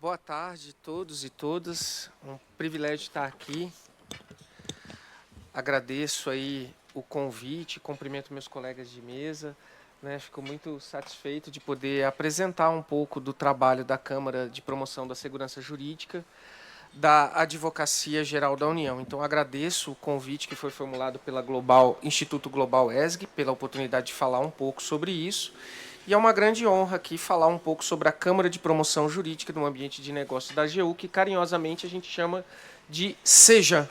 Boa tarde a todos e todas. Um privilégio estar aqui. Agradeço aí o convite, cumprimento meus colegas de mesa, né? Fico muito satisfeito de poder apresentar um pouco do trabalho da Câmara de Promoção da Segurança Jurídica da Advocacia Geral da União. Então, agradeço o convite que foi formulado pela Instituto Global ESG, pela oportunidade de falar um pouco sobre isso. E é uma grande honra aqui falar um pouco sobre a Câmara de Promoção Jurídica no ambiente de negócio da AGU, que carinhosamente a gente chama de CEJAM,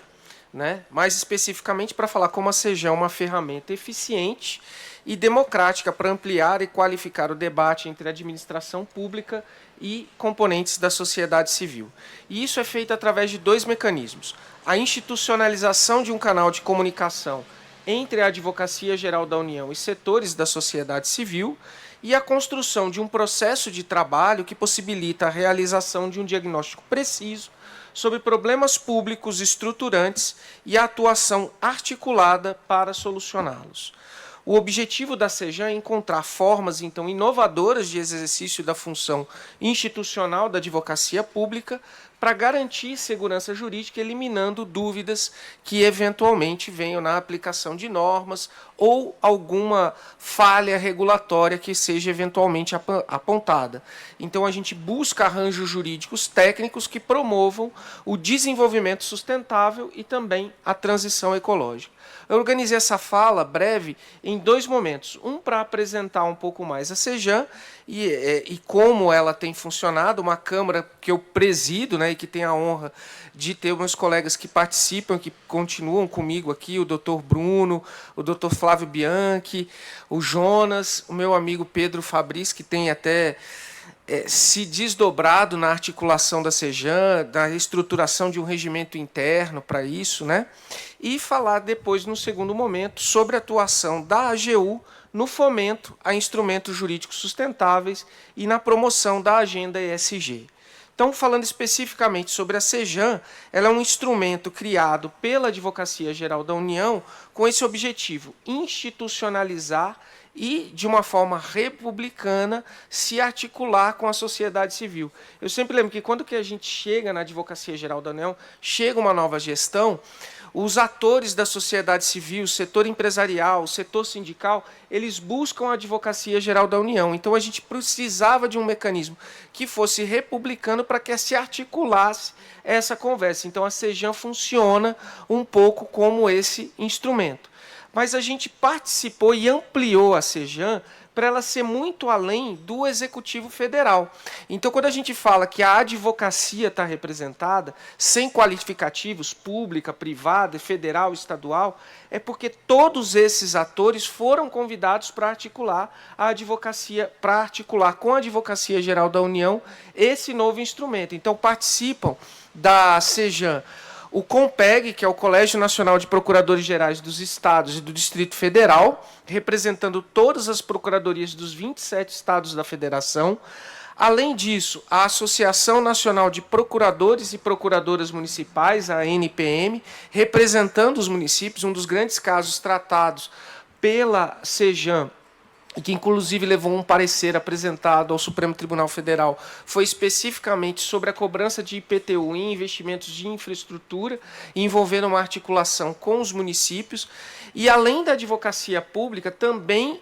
né? Mais especificamente para falar como a CEJAM é uma ferramenta eficiente e democrática para ampliar e qualificar o debate entre a administração pública e componentes da sociedade civil. E isso é feito através de dois mecanismos: a institucionalização de um canal de comunicação entre a Advocacia Geral da União e setores da sociedade civil, e a construção de um processo de trabalho que possibilita a realização de um diagnóstico preciso sobre problemas públicos estruturantes e a atuação articulada para solucioná-los. O objetivo da CEJAM é encontrar formas, então, inovadoras de exercício da função institucional da advocacia pública para garantir segurança jurídica, eliminando dúvidas que eventualmente venham na aplicação de normas ou alguma falha regulatória que seja eventualmente apontada. Então, a gente busca arranjos jurídicos técnicos que promovam o desenvolvimento sustentável e também a transição ecológica. Eu organizei essa fala breve em dois momentos. Um para apresentar um pouco mais a CEJAM e como ela tem funcionado, uma Câmara que eu presido, né, e que tenho a honra de ter meus colegas que participam, que continuam comigo aqui, o doutor Bruno, o doutor Flávio Bianchi, o Jonas, o meu amigo Pedro Fabris, que tem até se desdobrado na articulação da CEJAM, da estruturação de um regimento interno para isso, né? E falar depois, no segundo momento, sobre a atuação da AGU no fomento a instrumentos jurídicos sustentáveis e na promoção da agenda ESG. Então, falando especificamente sobre a CEJAM, ela é um instrumento criado pela Advocacia Geral da União com esse objetivo: institucionalizar e, de uma forma republicana, se articular com a sociedade civil. Eu sempre lembro que quando que a gente chega na Advocacia Geral da União, chega uma nova gestão, os atores da sociedade civil, o setor empresarial, o setor sindical, eles buscam a Advocacia Geral da União. Então, a gente precisava de um mecanismo que fosse republicano para que se articulasse essa conversa. Então, a CEJAM funciona um pouco como esse instrumento. Mas a gente participou e ampliou a CEJAM para ela ser muito além do Executivo Federal. Então, quando a gente fala que a advocacia está representada, sem qualificativos, pública, privada, federal, estadual, é porque todos esses atores foram convidados para articular a advocacia, para articular com a Advocacia Geral da União esse novo instrumento. Então, participam da CEJAM o COMPEG, que é o Colégio Nacional de Procuradores Gerais dos Estados e do Distrito Federal, representando todas as procuradorias dos 27 estados da federação. Além disso, a Associação Nacional de Procuradores e Procuradoras Municipais, a ANPM, representando os municípios. Um dos grandes casos tratados pela CEJAM, e que inclusive levou um parecer apresentado ao Supremo Tribunal Federal, foi especificamente sobre a cobrança de IPTU em investimentos de infraestrutura, envolvendo uma articulação com os municípios. E, além da advocacia pública, também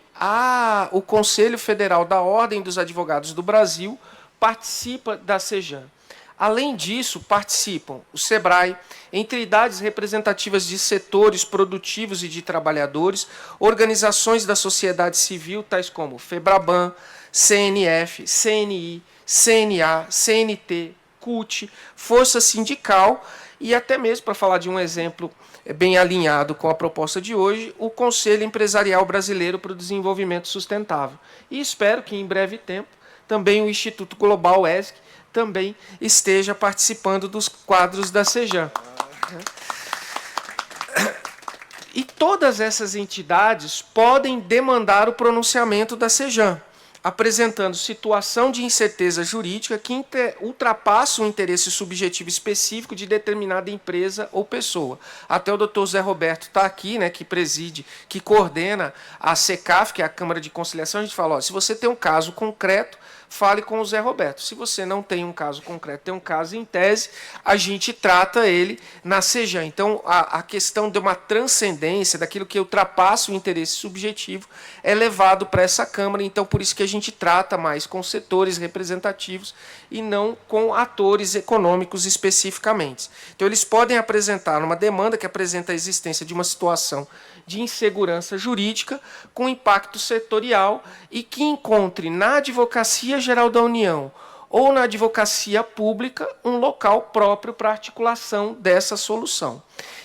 o Conselho Federal da Ordem dos Advogados do Brasil participa da CEJAM. Além disso, participam o SEBRAE, entidades representativas de setores produtivos e de trabalhadores, organizações da sociedade civil, tais como FEBRABAN, CNF, CNI, CNA, CNT, CUT, Força Sindical e até mesmo, para falar de um exemplo bem alinhado com a proposta de hoje, o Conselho Empresarial Brasileiro para o Desenvolvimento Sustentável. E espero que, em breve tempo, também o Instituto Global ESG também esteja participando dos quadros da CEJAM. E todas essas entidades podem demandar o pronunciamento da CEJAM, apresentando situação de incerteza jurídica que ultrapassa o interesse subjetivo específico de determinada empresa ou pessoa. Até o doutor Zé Roberto está aqui, né, que preside, que coordena a CECAF, que é a Câmara de Conciliação. A gente fala, ó, se você tem um caso concreto, fale com o Zé Roberto. Se você não tem um caso concreto, tem um caso em tese, a gente trata ele na CEJAN. Então, a questão de uma transcendência, daquilo que ultrapassa o interesse subjetivo, é levado para essa Câmara. Então, por isso que a gente trata mais com setores representativos e não com atores econômicos especificamente. Então, eles podem apresentar uma demanda que apresenta a existência de uma situação de insegurança jurídica com impacto setorial e que encontre na Advocacia Geral da União ou na advocacia pública um local próprio para articulação dessa solução.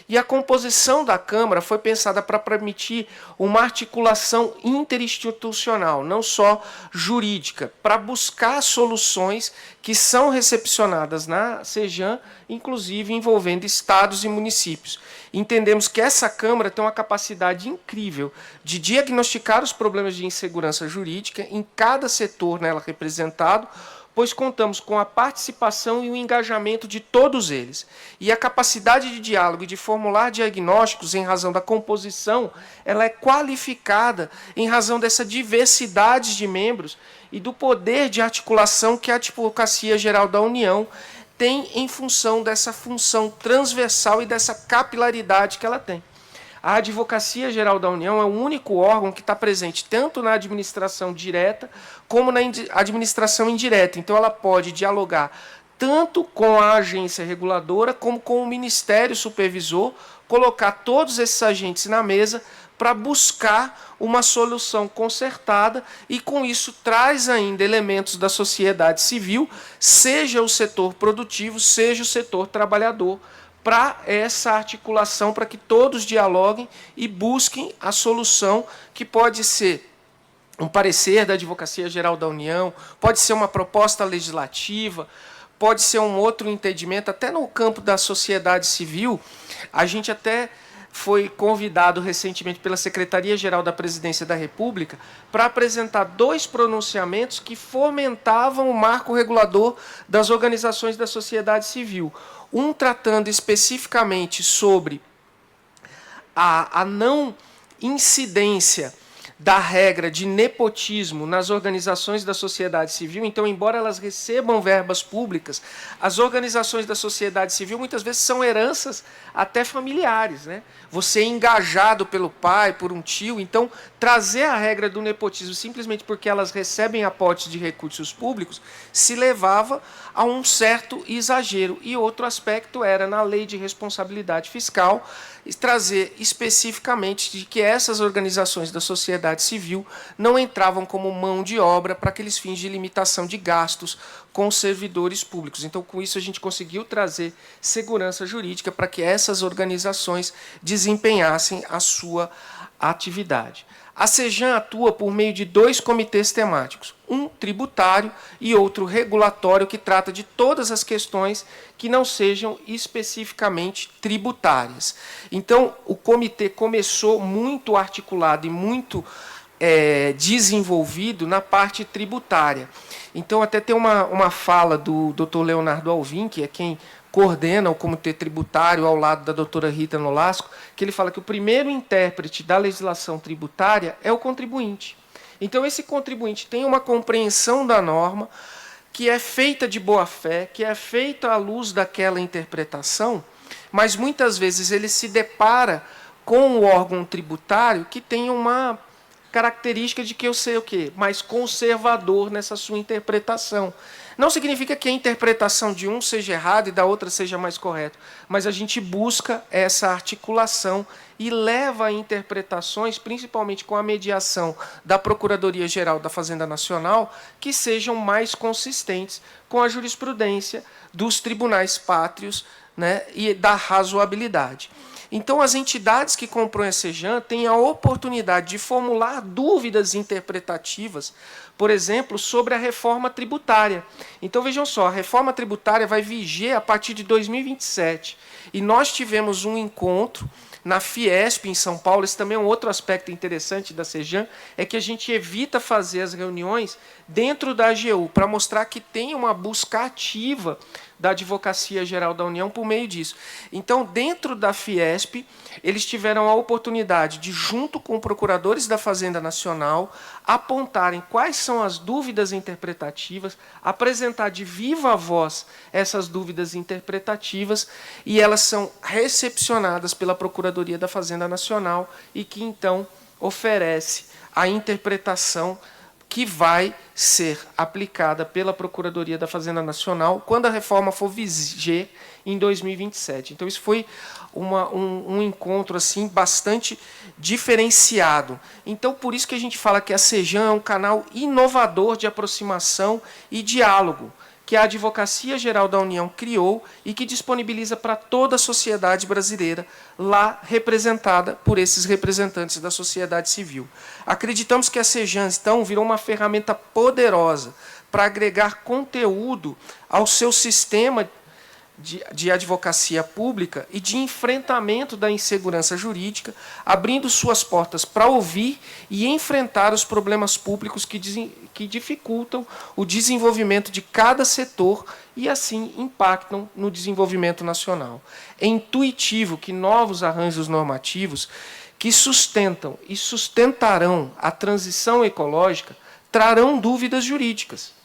E a composição da Câmara foi pensada para permitir uma articulação interinstitucional, não só jurídica, para buscar soluções que são recepcionadas na CEJAN, inclusive envolvendo estados e municípios. Entendemos que essa Câmara tem uma capacidade incrível de diagnosticar os problemas de insegurança jurídica em cada setor nela representado, pois contamos com a participação e o engajamento de todos eles. E a capacidade de diálogo e de formular diagnósticos em razão da composição, ela é qualificada em razão dessa diversidade de membros e do poder de articulação que a Advocacia Geral da União tem em função dessa função transversal e dessa capilaridade que ela tem. A Advocacia Geral da União é o único órgão que está presente tanto na administração direta como na administração indireta. Então, ela pode dialogar tanto com a agência reguladora como com o Ministério Supervisor, colocar todos esses agentes na mesa para buscar uma solução concertada e, com isso, traz ainda elementos da sociedade civil, seja o setor produtivo, seja o setor trabalhador, para essa articulação, para que todos dialoguem e busquem a solução que pode ser um parecer da Advocacia Geral da União, pode ser uma proposta legislativa, pode ser um outro entendimento, até no campo da sociedade civil. A gente até foi convidado recentemente pela Secretaria-Geral da Presidência da República para apresentar 2 pronunciamentos que fomentavam o marco regulador das organizações da sociedade civil. Um tratando especificamente sobre a não incidência da regra de nepotismo nas organizações da sociedade civil. Então, embora elas recebam verbas públicas, as organizações da sociedade civil muitas vezes são heranças até familiares, né? Você é engajado pelo pai, por um tio. Então, trazer a regra do nepotismo simplesmente porque elas recebem aportes de recursos públicos se levava a um certo exagero. E outro aspecto era, na lei de responsabilidade fiscal, trazer especificamente de que essas organizações da sociedade civil não entravam como mão de obra para aqueles fins de limitação de gastos com servidores públicos. Então, com isso, a gente conseguiu trazer segurança jurídica para que essas organizações desempenhassem a sua atividade. A CEJAN atua por meio de 2 comitês temáticos, um tributário e outro regulatório, que trata de todas as questões que não sejam especificamente tributárias. Então, o comitê começou muito articulado e muito desenvolvido na parte tributária. Então, até tem uma fala do Dr. Leonardo Alvim, que é quem coordena o Comitê Tributário ao lado da doutora Rita Nolasco, que ele fala que o primeiro intérprete da legislação tributária é o contribuinte. Então, esse contribuinte tem uma compreensão da norma que é feita de boa-fé, que é feita à luz daquela interpretação, mas muitas vezes ele se depara com o órgão tributário que tem uma característica de que eu sei o quê? Mais conservador nessa sua interpretação. Não significa que a interpretação de um seja errada e da outra seja mais correta, mas a gente busca essa articulação e leva a interpretações, principalmente com a mediação da Procuradoria-Geral da Fazenda Nacional, que sejam mais consistentes com a jurisprudência dos tribunais pátrios, né, e da razoabilidade. Então, as entidades que compõem a CEJAN têm a oportunidade de formular dúvidas interpretativas, por exemplo, sobre a reforma tributária. Então, vejam só, a reforma tributária vai viger a partir de 2027. E nós tivemos um encontro na Fiesp, em São Paulo. Esse também é um outro aspecto interessante da Sejan, é que a gente evita fazer as reuniões dentro da AGU, para mostrar que tem uma busca ativa da Advocacia Geral da União por meio disso. Então, dentro da Fiesp, eles tiveram a oportunidade de, junto com procuradores da Fazenda Nacional, apontarem quais são as dúvidas interpretativas, apresentar de viva voz essas dúvidas interpretativas, e elas são recepcionadas pela Procuradoria da Fazenda Nacional e que, então, oferece a interpretação que vai ser aplicada pela Procuradoria da Fazenda Nacional quando a reforma for viger em 2027. Então, isso foi um encontro assim, bastante diferenciado. Então, por isso que a gente fala que a Sejan é um canal inovador de aproximação e diálogo, que a Advocacia Geral da União criou e que disponibiliza para toda a sociedade brasileira, lá representada por esses representantes da sociedade civil. Acreditamos que a Sejan, então, virou uma ferramenta poderosa para agregar conteúdo ao seu sistema de advocacia pública e de enfrentamento da insegurança jurídica, abrindo suas portas para ouvir e enfrentar os problemas públicos que dificultam o desenvolvimento de cada setor e, assim, impactam no desenvolvimento nacional. É intuitivo que novos arranjos normativos que sustentam e sustentarão a transição ecológica trarão dúvidas jurídicas,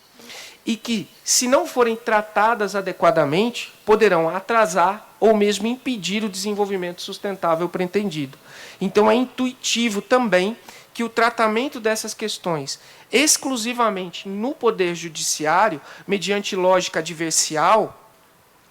e que, se não forem tratadas adequadamente, poderão atrasar ou mesmo impedir o desenvolvimento sustentável pretendido. Então, é intuitivo também que o tratamento dessas questões exclusivamente no Poder Judiciário, mediante lógica adversial,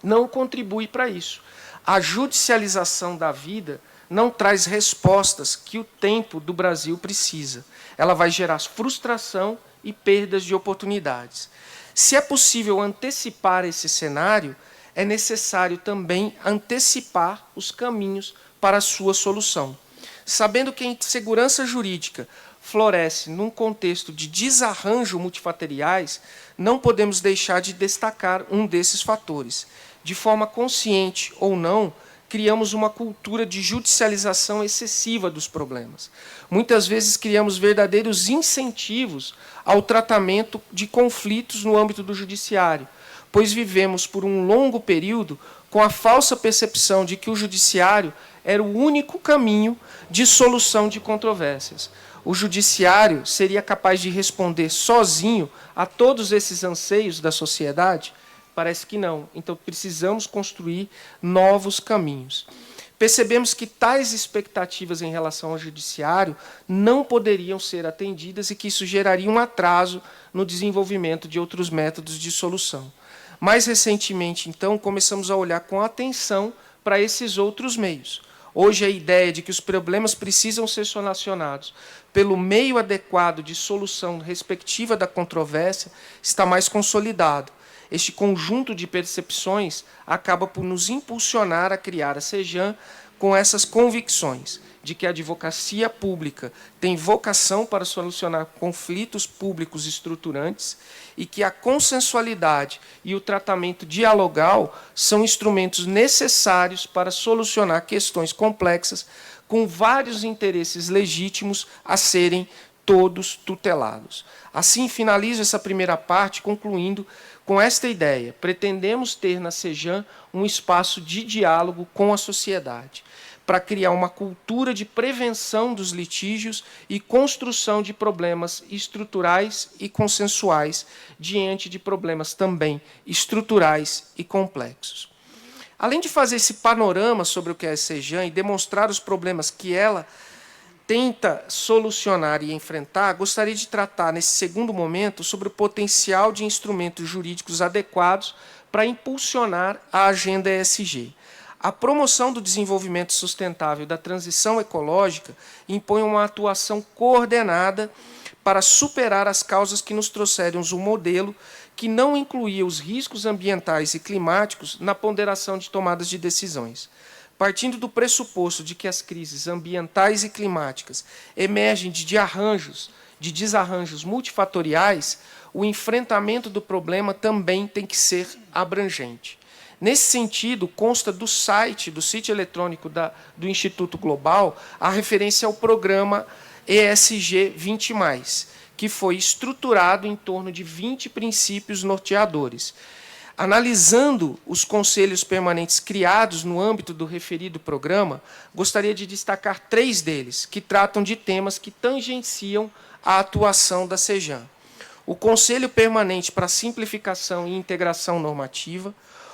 não contribui para isso. A judicialização da vida não traz respostas que o tempo do Brasil precisa. Ela vai gerar frustração e perdas de oportunidades. Se é possível antecipar esse cenário, é necessário também antecipar os caminhos para a sua solução. Sabendo que a insegurança jurídica floresce num contexto de desarranjo multifatoriais, não podemos deixar de destacar um desses fatores. De forma consciente ou não, criamos uma cultura de judicialização excessiva dos problemas. Muitas vezes criamos verdadeiros incentivos ao tratamento de conflitos no âmbito do judiciário, pois vivemos por um longo período com a falsa percepção de que o judiciário era o único caminho de solução de controvérsias. O judiciário seria capaz de responder sozinho a todos esses anseios da sociedade? Parece que não. Então, precisamos construir novos caminhos. Percebemos que tais expectativas em relação ao judiciário não poderiam ser atendidas e que isso geraria um atraso no desenvolvimento de outros métodos de solução. Mais recentemente, então, começamos a olhar com atenção para esses outros meios. Hoje, a ideia de que os problemas precisam ser solucionados pelo meio adequado de solução respectiva da controvérsia está mais consolidado. Este conjunto de percepções acaba por nos impulsionar a criar a Sejan com essas convicções de que a advocacia pública tem vocação para solucionar conflitos públicos estruturantes e que a consensualidade e o tratamento dialogal são instrumentos necessários para solucionar questões complexas com vários interesses legítimos a serem todos tutelados. Assim, finalizo essa primeira parte concluindo com esta ideia. Pretendemos ter na Sejan um espaço de diálogo com a sociedade, para criar uma cultura de prevenção dos litígios e construção de problemas estruturais e consensuais diante de problemas também estruturais e complexos. Além de fazer esse panorama sobre o que é a Sejan e demonstrar os problemas que ela tenta solucionar e enfrentar, gostaria de tratar, nesse segundo momento, sobre o potencial de instrumentos jurídicos adequados para impulsionar a agenda ESG. A promoção do desenvolvimento sustentável e da transição ecológica impõe uma atuação coordenada para superar as causas que nos trouxeram um modelo que não incluía os riscos ambientais e climáticos na ponderação de tomadas de decisões. Partindo do pressuposto de que as crises ambientais e climáticas emergem de desarranjos multifatoriais, o enfrentamento do problema também tem que ser abrangente. Nesse sentido, consta do sítio eletrônico do Instituto Global, a referência ao programa ESG 20+, que foi estruturado em torno de 20 princípios norteadores. Analisando os conselhos permanentes criados no âmbito do referido programa, gostaria de destacar 3 deles, que tratam de temas que tangenciam a atuação da SEJAN. O Conselho Permanente para a Simplificação e Integração Normativa,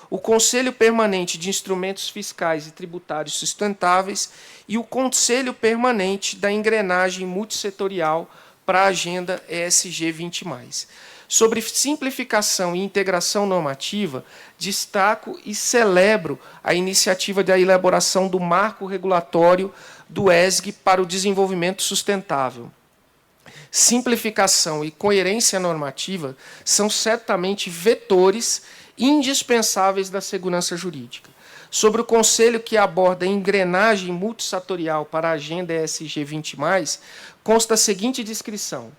o Conselho Permanente de Instrumentos Fiscais e Tributários Sustentáveis e o Conselho Permanente da Engrenagem Multissetorial para a Agenda ESG 20+. Sobre simplificação e integração normativa, destaco e celebro a iniciativa da elaboração do marco regulatório do ESG para o desenvolvimento sustentável. Simplificação e coerência normativa são certamente vetores indispensáveis da segurança jurídica. Sobre o conselho que aborda a engrenagem multissetorial para a Agenda ESG 20+, consta a seguinte descrição: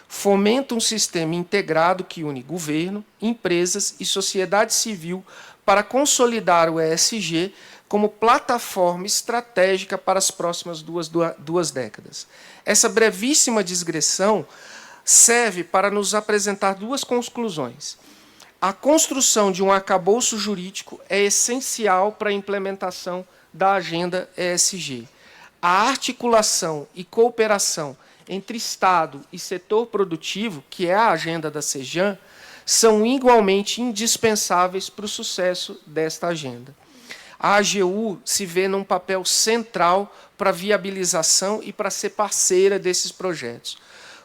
fomenta um sistema integrado que une governo, empresas e sociedade civil para consolidar o ESG como plataforma estratégica para as próximas duas décadas. Essa brevíssima digressão serve para nos apresentar 2 conclusões. A construção de um arcabouço jurídico é essencial para a implementação da agenda ESG. A articulação e cooperação entre Estado e setor produtivo, que é a agenda da SEJAN, são igualmente indispensáveis para o sucesso desta agenda. A AGU se vê num papel central para a viabilização e para ser parceira desses projetos.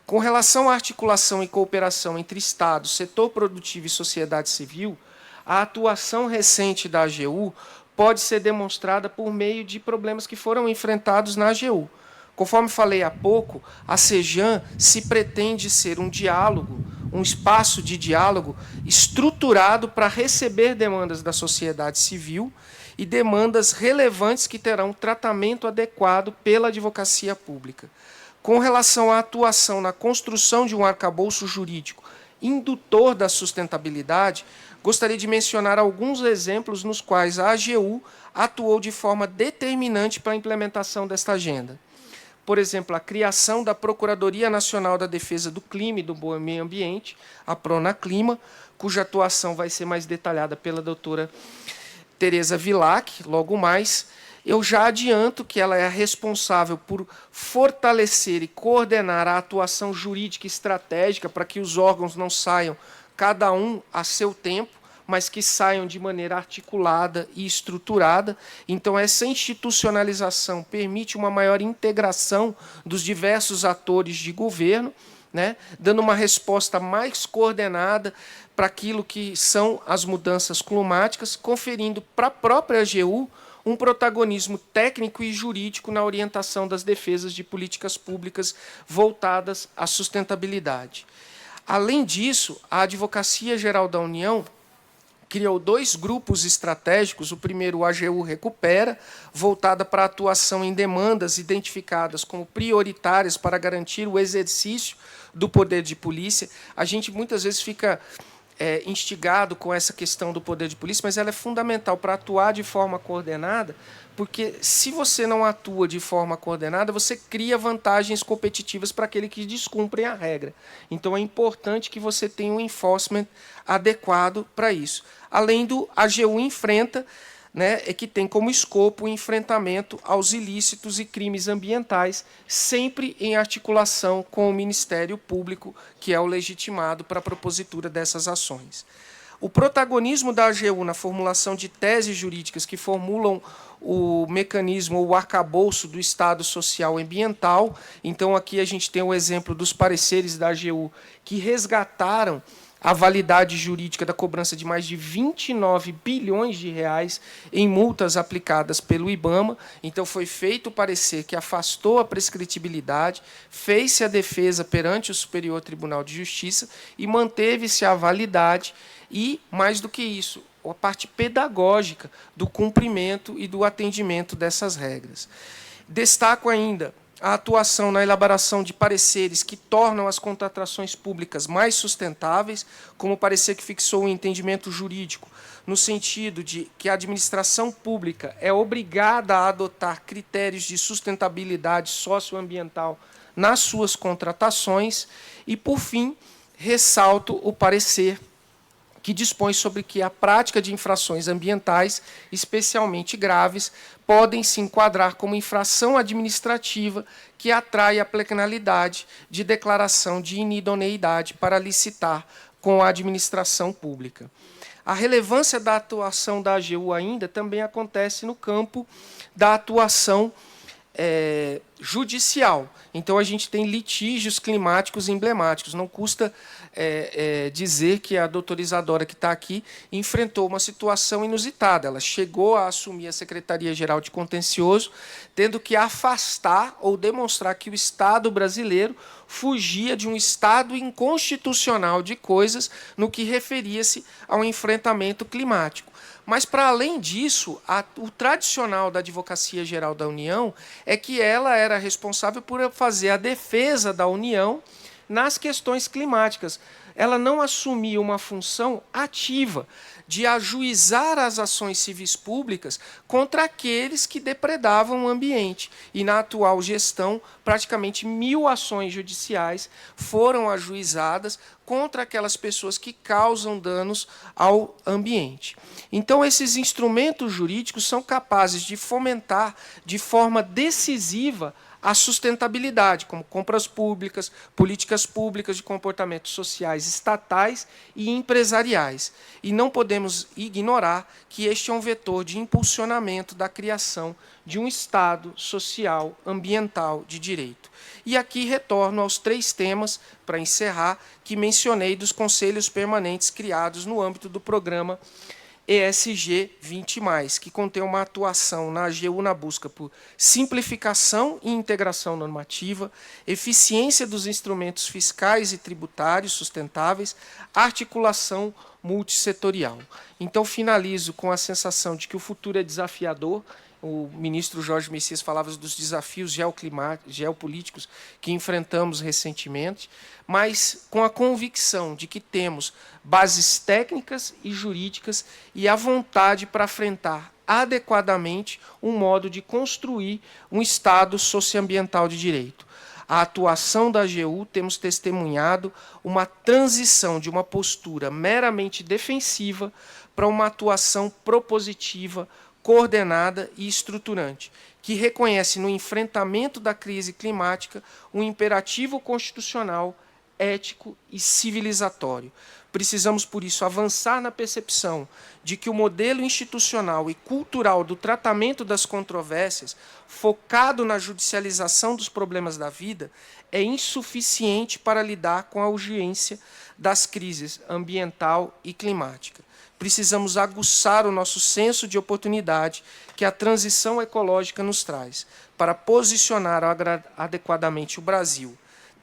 Com relação à articulação e cooperação entre Estado, setor produtivo e sociedade civil, a atuação recente da AGU pode ser demonstrada por meio de problemas que foram enfrentados na AGU. Conforme falei há pouco, a SEJAN se pretende ser um diálogo, um espaço de diálogo estruturado para receber demandas da sociedade civil e demandas relevantes que terão tratamento adequado pela advocacia pública. Com relação à atuação na construção de um arcabouço jurídico indutor da sustentabilidade, gostaria de mencionar alguns exemplos nos quais a AGU atuou de forma determinante para a implementação desta agenda. Por exemplo, a criação da Procuradoria Nacional da Defesa do Clima e do Meio Ambiente, a Pronaclima, cuja atuação vai ser mais detalhada pela doutora Tereza Vilac, logo mais. Eu já adianto que ela é a responsável por fortalecer e coordenar a atuação jurídica estratégica para que os órgãos não saiam cada um a seu tempo, mas que saiam de maneira articulada e estruturada. Então, essa institucionalização permite uma maior integração dos diversos atores de governo, né, dando uma resposta mais coordenada para aquilo que são as mudanças climáticas, conferindo para a própria AGU um protagonismo técnico e jurídico na orientação das defesas de políticas públicas voltadas à sustentabilidade. Além disso, a Advocacia Geral da União criou 2 grupos estratégicos. O primeiro, o AGU Recupera, voltada para a atuação em demandas identificadas como prioritárias para garantir o exercício do poder de polícia. A gente muitas vezes fica instigado com essa questão do poder de polícia, mas ela é fundamental para atuar de forma coordenada, porque se você não atua de forma coordenada, você cria vantagens competitivas para aquele que descumpre a regra. Então, é importante que você tenha um enforcement adequado para isso. Além do AGU Enfrenta, né, que tem como escopo o enfrentamento aos ilícitos e crimes ambientais, sempre em articulação com o Ministério Público, que é o legitimado para a propositura dessas ações. O protagonismo da AGU na formulação de teses jurídicas que formulam o mecanismo, o arcabouço do Estado Social e Ambiental. Então, aqui a gente tem o exemplo dos pareceres da AGU que resgataram a validade jurídica da cobrança de mais de 29 bilhões de reais em multas aplicadas pelo IBAMA. Então, foi feito o parecer que afastou a prescritibilidade, fez-se a defesa perante o Superior Tribunal de Justiça e manteve-se a validade e, mais do que isso, a parte pedagógica do cumprimento e do atendimento dessas regras. Destaco ainda a atuação na elaboração de pareceres que tornam as contratações públicas mais sustentáveis, como o parecer que fixou o entendimento jurídico, no sentido de que a administração pública é obrigada a adotar critérios de sustentabilidade socioambiental nas suas contratações. E, por fim, ressalto o parecer que dispõe sobre que a prática de infrações ambientais, especialmente graves, podem se enquadrar como infração administrativa que atrai a penalidade de declaração de inidoneidade para licitar com a administração pública. A relevância da atuação da AGU ainda também acontece no campo da atuação judicial. Então, a gente tem litígios climáticos emblemáticos. Não custa dizer que a doutora Isadora, que está aqui, enfrentou uma situação inusitada. Ela chegou a assumir a Secretaria-Geral de Contencioso, tendo que afastar ou demonstrar que o Estado brasileiro fugia de um estado inconstitucional de coisas no que referia-se ao enfrentamento climático. Mas, para além disso, o tradicional da Advocacia Geral da União é que ela era responsável por fazer a defesa da União nas questões climáticas. Ela não assumia uma função ativa de ajuizar as ações civis públicas contra aqueles que depredavam o ambiente. E, na atual gestão, praticamente 1.000 ações judiciais foram ajuizadas contra aquelas pessoas que causam danos ao ambiente. Então, esses instrumentos jurídicos são capazes de fomentar de forma decisiva a sustentabilidade, como compras públicas, políticas públicas de comportamentos sociais estatais e empresariais. E não podemos ignorar que este é um vetor de impulsionamento da criação de um Estado social, ambiental, de direito. E aqui retorno aos 3 temas, para encerrar, que mencionei dos conselhos permanentes criados no âmbito do programa ESG 20+, que contém uma atuação na AGU na busca por simplificação e integração normativa, eficiência dos instrumentos fiscais e tributários sustentáveis, articulação multissetorial. Então, finalizo com a sensação de que o futuro é desafiador. O ministro Jorge Messias falava dos desafios geopolíticos que enfrentamos recentemente, mas com a convicção de que temos bases técnicas e jurídicas e a vontade para enfrentar adequadamente um modo de construir um Estado socioambiental de direito. A atuação da AGU, temos testemunhado uma transição de uma postura meramente defensiva para uma atuação propositiva, coordenada e estruturante, que reconhece no enfrentamento da crise climática um imperativo constitucional, ético e civilizatório. Precisamos, por isso, avançar na percepção de que o modelo institucional e cultural do tratamento das controvérsias, focado na judicialização dos problemas da vida, é insuficiente para lidar com a urgência das crises ambiental e climática. Precisamos aguçar o nosso senso de oportunidade que a transição ecológica nos traz, para posicionar adequadamente o Brasil,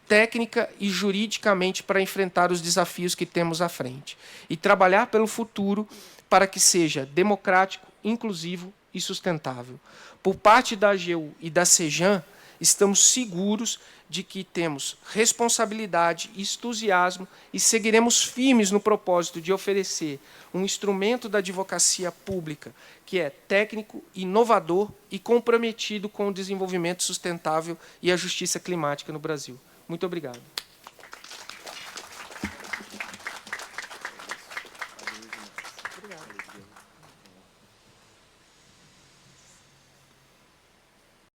técnica e juridicamente, para enfrentar os desafios que temos à frente, e trabalhar pelo futuro para que seja democrático, inclusivo e sustentável. Por parte da AGU e da SEJAN, estamos seguros de que temos responsabilidade e entusiasmo e seguiremos firmes no propósito de oferecer um instrumento da advocacia pública que é técnico, inovador e comprometido com o desenvolvimento sustentável e a justiça climática no Brasil. Muito obrigado.